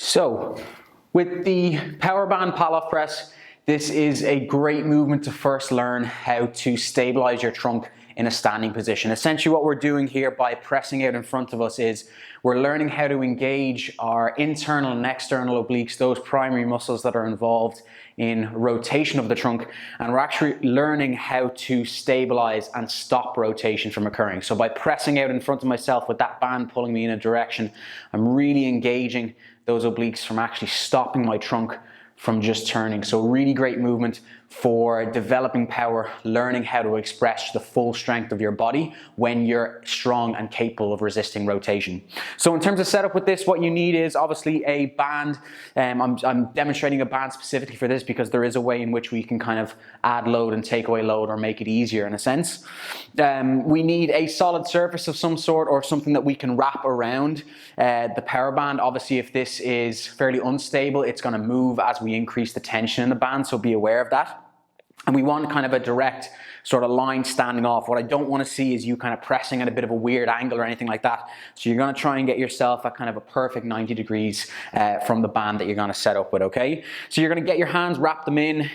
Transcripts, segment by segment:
So with the Powerband Palloff Press, this is a great movement to first learn how to stabilize your trunk in a standing position. Essentially what we're doing here by pressing out in front of us is we're learning how to engage our internal and external obliques, those primary muscles that are involved in rotation of the trunk, and we're actually learning how to stabilize and stop rotation from occurring. So by pressing out in front of myself with that band pulling me in a direction, I'm really engaging those obliques from actually stopping my trunk from just turning. So really great movement for developing power, learning how to express the full strength of your body when you're strong and capable of resisting rotation. So in terms of setup with this, what you need is obviously a band. I'm demonstrating a band specifically for this because there is a way in which we can kind of add load and take away load or make it easier in a sense. We need a solid surface of some sort or something that we can wrap around the power band. Obviously, if this is fairly unstable, it's going to move as we increase the tension in the band, so be aware of that. And we want kind of a direct sort of line standing off. What I don't want to see is you kind of pressing at a bit of a weird angle or anything like that. So you're going to try and get yourself a kind of a perfect 90 degrees from the band that you're going to set up with, okay? So you're going to get your hands, wrap them in,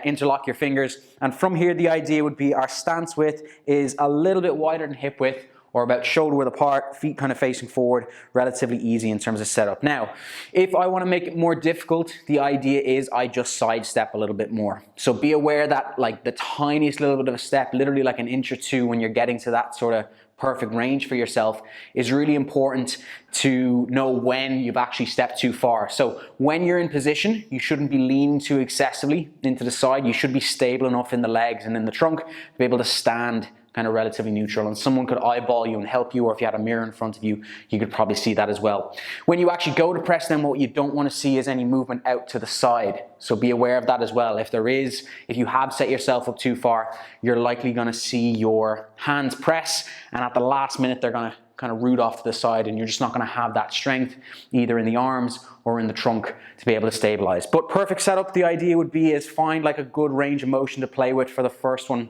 interlock your fingers. And from here, the idea would be our stance width is a little bit wider than hip width, or about shoulder width apart, feet kind of facing forward, relatively easy in terms of setup. Now, if I want to make it more difficult, the idea is I just sidestep a little bit more. So be aware that like the tiniest little bit of a step, literally like an inch or two when you're getting to that sort of perfect range for yourself, is really important to know when you've actually stepped too far. So when you're in position, you shouldn't be leaning too excessively into the side. You should be stable enough in the legs and in the trunk to be able to stand kind of relatively neutral, and someone could eyeball you and help you, or if you had a mirror in front of you, you could probably see that as well. When you actually go to press, then what you don't want to see is any movement out to the side. So be aware of that as well. If you have set yourself up too far, you're likely going to see your hands press, and at the last minute they're going to kind of root off to the side, and you're just not going to have that strength either in the arms or in the trunk to be able to stabilize. But perfect setup, the idea would be is find like a good range of motion to play with for the first one,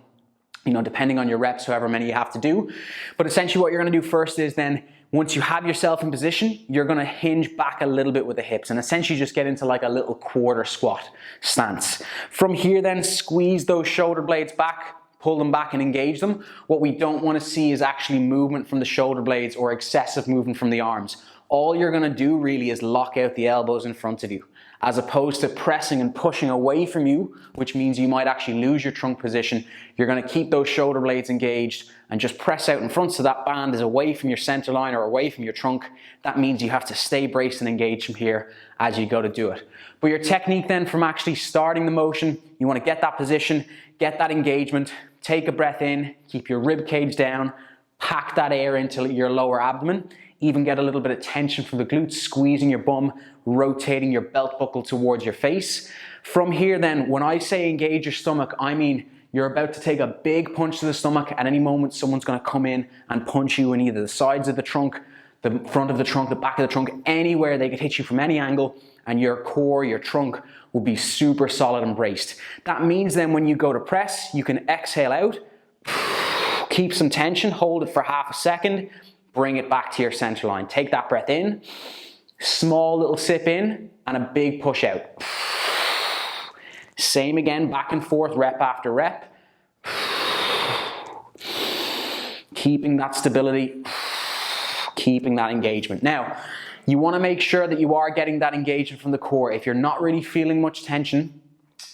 you know, depending on your reps, however many you have to do. But essentially what you're going to do first is then, once you have yourself in position, you're going to hinge back a little bit with the hips and essentially just get into like a little quarter squat stance. From here then, squeeze those shoulder blades back, pull them back and engage them. What we don't want to see is actually movement from the shoulder blades or excessive movement from the arms. All you're going to do really is lock out the elbows in front of you, as opposed to pressing and pushing away from you, which means you might actually lose your trunk position. You're going to keep those shoulder blades engaged and just press out in front so that band is away from your center line or away from your trunk. That means you have to stay braced and engaged from here as you go to do it. But your technique then from actually starting the motion, you want to get that position, get that engagement, take a breath in, keep your rib cage down, pack that air into your lower abdomen. Even get a little bit of tension from the glutes, squeezing your bum, rotating your belt buckle towards your face. From here then, when I say engage your stomach, I mean you're about to take a big punch to the stomach. At any moment, someone's going to come in and punch you in either the sides of the trunk, the front of the trunk, the back of the trunk, anywhere they could hit you from any angle, and your core, your trunk will be super solid and braced. That means then when you go to press, you can exhale out, keep some tension, hold it for half a second, bring it back to your center line. Take that breath in, small little sip in, and a big push out. Same again, back and forth, rep after rep. Keeping that stability, keeping that engagement. Now, you want to make sure that you are getting that engagement from the core. If you're not really feeling much tension,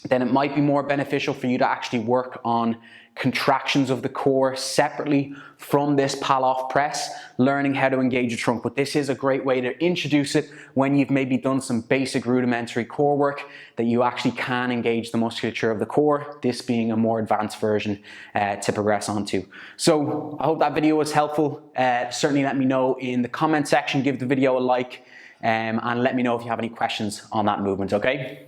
then it might be more beneficial for you to actually work on contractions of the core separately from this Palloff press, learning how to engage your trunk. But this is a great way to introduce it when you've maybe done some basic rudimentary core work, that you actually can engage the musculature of the core, this being a more advanced version to progress onto. So I hope that video was helpful. Certainly let me know in the comment section, give the video a like, and let me know if you have any questions on that movement, okay?